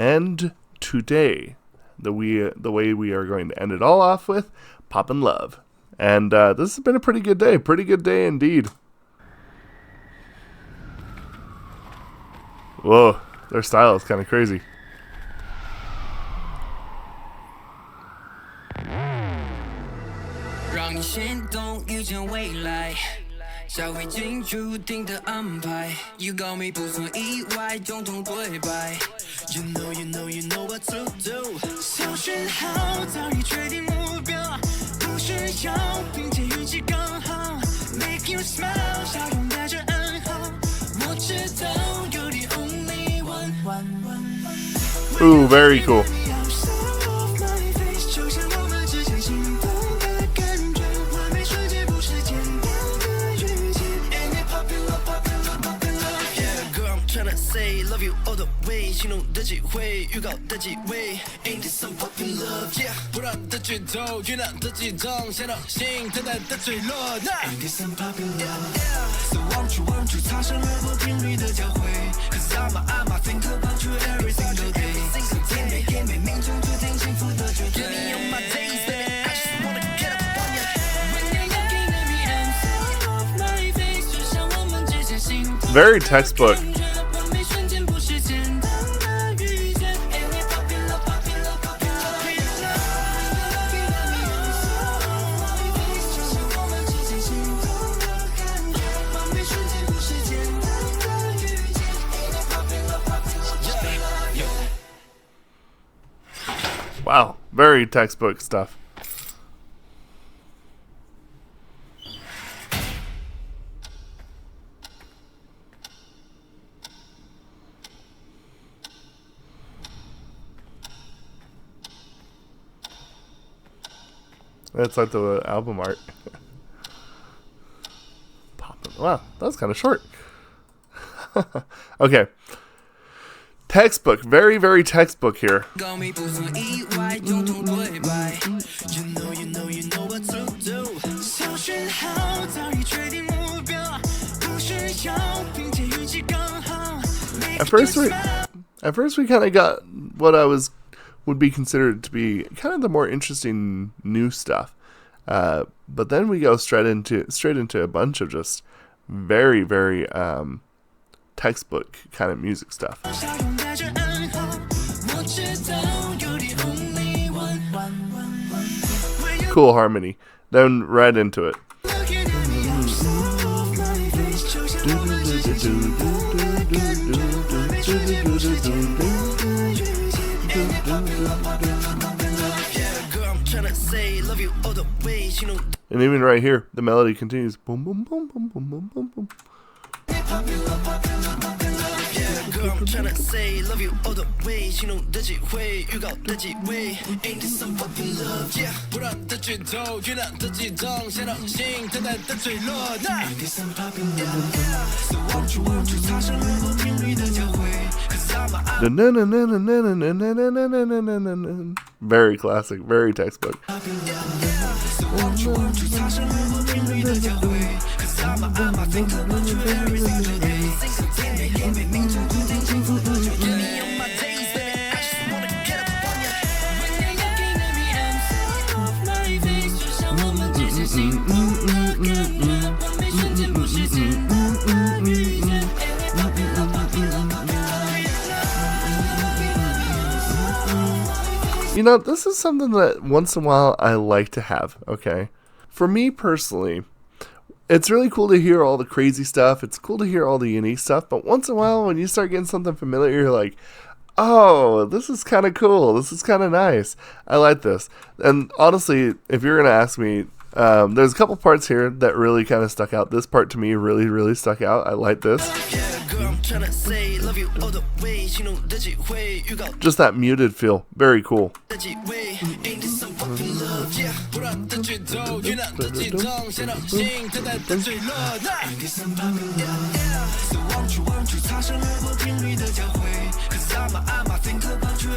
And today, the way we are going to end it all off with Poppin' Love. And this has been a pretty good day indeed. Whoa, their style is kind of crazy. You got me 不算意外，种种对白。You know what to do。小讯号早已确定目标，不需要并且运气刚好。Make you smile， 笑容带着暗号。我知道 you're the only one。Ooh, very cool. Say love you all the way， 心动的机会，预告的机会 ，Ain't this some poppin' love？ 不让的剧透，酝酿的激动，想到心等待的坠落。Ain't this some poppin' love？ So won't you，擦身而过频率的交汇 ，Cause I'm think about you every single day。天美命中注定幸福的绝对。Give me all my days, baby, I just wanna get up on ya。When you're looking at me, I'm so off my face， 就像我们之间心动。Very textbook. Wow, very textbook stuff. That's like the album art. Poppin'. Wow, that was kind of short. Okay. Textbook. Very, very textbook here. You know what to do. At first we kind of got what would be considered to be kind of the more interesting new stuff. But then we go straight into a bunch of just very, very textbook kind of music stuff. Cool harmony. Then right into it. And even right here, the melody continues. Boom, boom, boom, boom, boom, boom, boom, boom. I'm tryna say love you all the way， 心动的机会，预告的机会 ，Ain't this some poppin' love？ 不让的剧透，酝酿的激动，想到心等待的坠落。Ain't this some poppin' love？ So won't you， 擦身而过频率的交汇 ，Cause Very classic, very textbook. So won't you， 擦身而过频率的交汇 ，Cause I'm think about you every single day。天美命中注定幸福的绝对。Give me all my days, baby, I just wanna get up on ya。When you're looking at me, I'm so off my face， 就像我们之间心动的感觉，完美瞬间不是简单的遇见。Poppin' love, poppin' love, poppin' love。 You know, this is something that once in a while I like to have, okay? For me personally, it's really cool to hear all the crazy stuff. It's cool to hear all the unique stuff. But once in a while, when you start getting something familiar, you're like, oh, this is kind of cool. This is kind of nice. I like this. And honestly, if you're going to ask me, there's a couple parts here that really kind of stuck out. This part to me really, really stuck out. I like this. Just that muted feel. Very cool.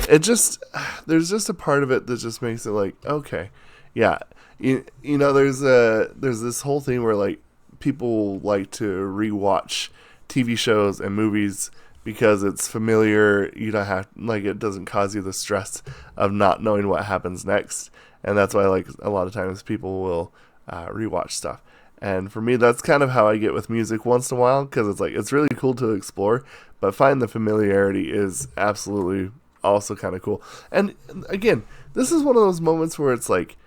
It just, there's just a part of it that just makes it like, okay, yeah. You know, there's this whole thing where like people like to rewatch TV shows and movies because it's familiar. You don't have, like, it doesn't cause you the stress of not knowing what happens next. And that's why, like, a lot of times people will rewatch stuff. And for me, that's kind of how I get with music once in a while, because it's like, it's really cool to explore, but find the familiarity is absolutely also kind of cool. And again, this is one of those moments where it's like,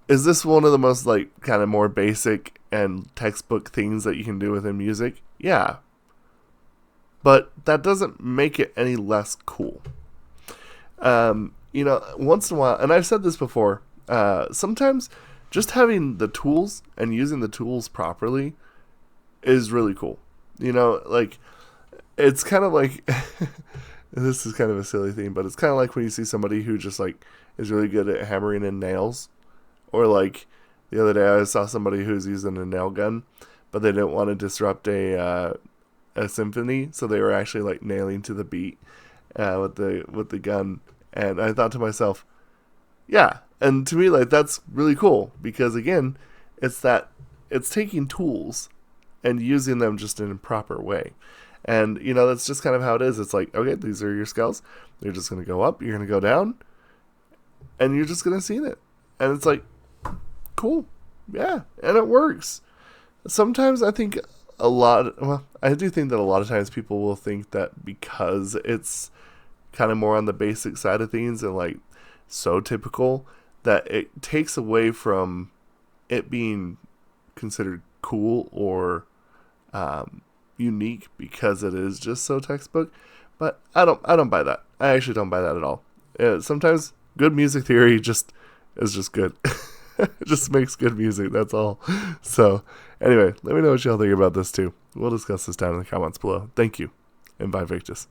is this one of the most, like, kind of more basic and textbook things that you can do within music? Yeah. But that doesn't make it any less cool. You know, once in a while, and I've said this before, sometimes just having the tools and using the tools properly is really cool. You know, like, it's kind of like, this is kind of a silly thing, but it's kind of like when you see somebody who just, like, is really good at hammering in nails. Or, like, the other day I saw somebody who's using a nail gun, but they didn't want to disrupt a symphony, so they were actually, like, nailing to the beat with the gun. And I thought to myself, yeah. And to me, like, that's really cool, because again, it's taking tools and using them just in a proper way. And, you know, that's just kind of how it is. It's like, okay, these are your scales. They're just going to go up, you're going to go down, and you're just going to see it. And it's like, cool. Yeah. And it works. Sometimes I think I do think that a lot of times people will think that because it's kind of more on the basic side of things and, like, so typical, that it takes away from it being considered cool or unique because it is just so textbook. But I don't buy that. I actually don't buy that at all. Sometimes good music theory is just good. It just makes good music, that's all. So anyway, let me know what y'all think about this too. We'll discuss this down in the comments below. Thank you, and bye Victus.